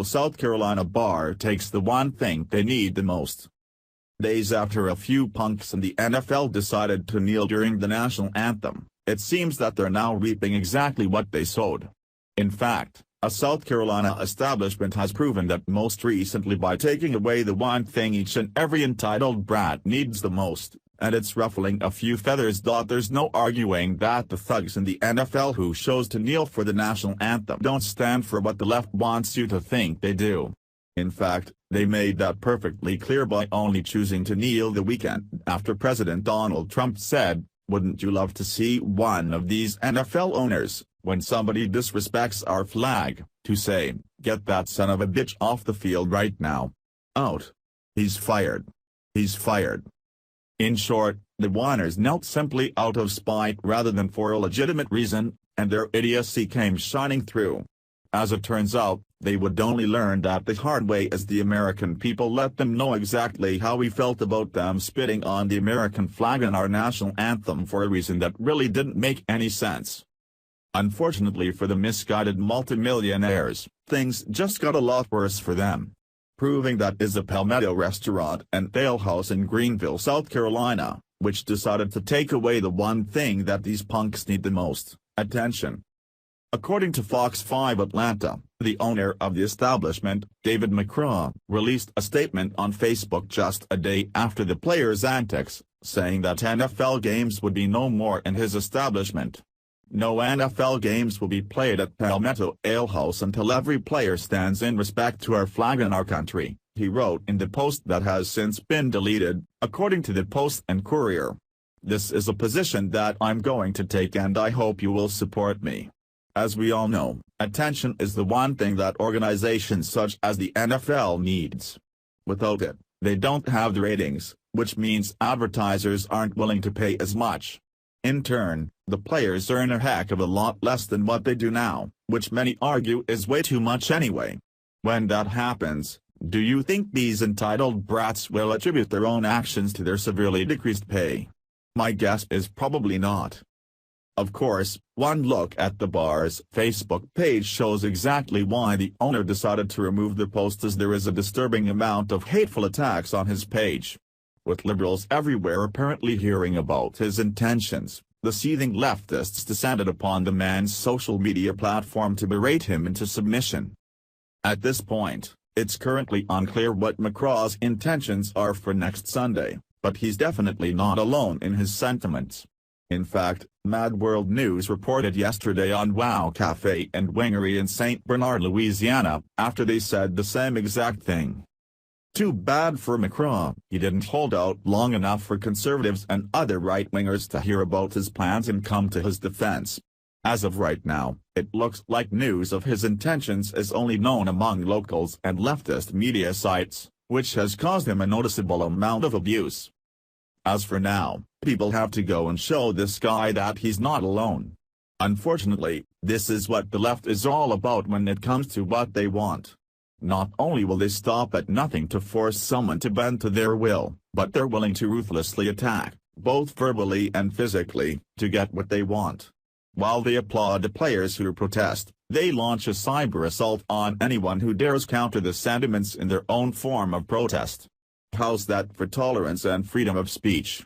South Carolina bar takes the one thing they need the most. Days after a few punks in the NFL decided to kneel during the national anthem, it seems that they're now reaping exactly what they sowed. In fact, a South Carolina establishment has proven that most recently by taking away the one thing each and every entitled brat needs the most, and it's ruffling a few feathers. There's no arguing that the thugs in the NFL who chose to kneel for the national anthem don't stand for what the left wants you to think they do. In fact, they made that perfectly clear by only choosing to kneel the weekend after President Donald Trump said, "Wouldn't you love to see one of these NFL owners, when somebody disrespects our flag, to say, 'Get that son of a bitch off the field right now. Out. He's fired. He's fired.'" In short, the whiners knelt simply out of spite rather than for a legitimate reason, and their idiocy came shining through. As it turns out, they would only learn that the hard way as the American people let them know exactly how we felt about them spitting on the American flag and our national anthem for a reason that really didn't make any sense. Unfortunately for the misguided multimillionaires, things just got a lot worse for them. Proving that is a Palmetto restaurant and alehouse in Greenville, South Carolina, which decided to take away the one thing that these punks need the most, attention. According to Fox 5 Atlanta, the owner of the establishment, David McCraw, released a statement on Facebook just a day after the players' antics, saying that NFL games would be no more in his establishment. "No NFL games will be played at Palmetto Alehouse until every player stands in respect to our flag and our country," he wrote in the post that has since been deleted, according to the Post and Courier. "This is a position that I'm going to take and I hope you will support me. As we all know, attention is the one thing that organizations such as the NFL needs. Without it, they don't have the ratings, which means advertisers aren't willing to pay as much. In turn, the players earn a heck of a lot less than what they do now, which many argue is way too much anyway. When that happens, do you think these entitled brats will attribute their own actions to their severely decreased pay? My guess is probably not. Of course, one look at the bar's Facebook page shows exactly why the owner decided to remove the post, as there is a disturbing amount of hateful attacks on his page. With liberals everywhere apparently hearing about his intentions, the seething leftists descended upon the man's social media platform to berate him into submission. At this point, it's currently unclear what McCraw's intentions are for next Sunday, but he's definitely not alone in his sentiments. In fact, Mad World News reported yesterday on Wow Cafe and Wingery in St. Bernard, Louisiana, after they said the same exact thing. Too bad for McCraw, he didn't hold out long enough for conservatives and other right-wingers to hear about his plans and come to his defense. As of right now, it looks like news of his intentions is only known among locals and leftist media sites, which has caused him a noticeable amount of abuse. As for now, people have to go and show this guy that he's not alone. Unfortunately, this is what the left is all about when it comes to what they want. Not only will they stop at nothing to force someone to bend to their will, but they're willing to ruthlessly attack, both verbally and physically, to get what they want. While they applaud the players who protest, they launch a cyber assault on anyone who dares counter the sentiments in their own form of protest. How's that for tolerance and freedom of speech?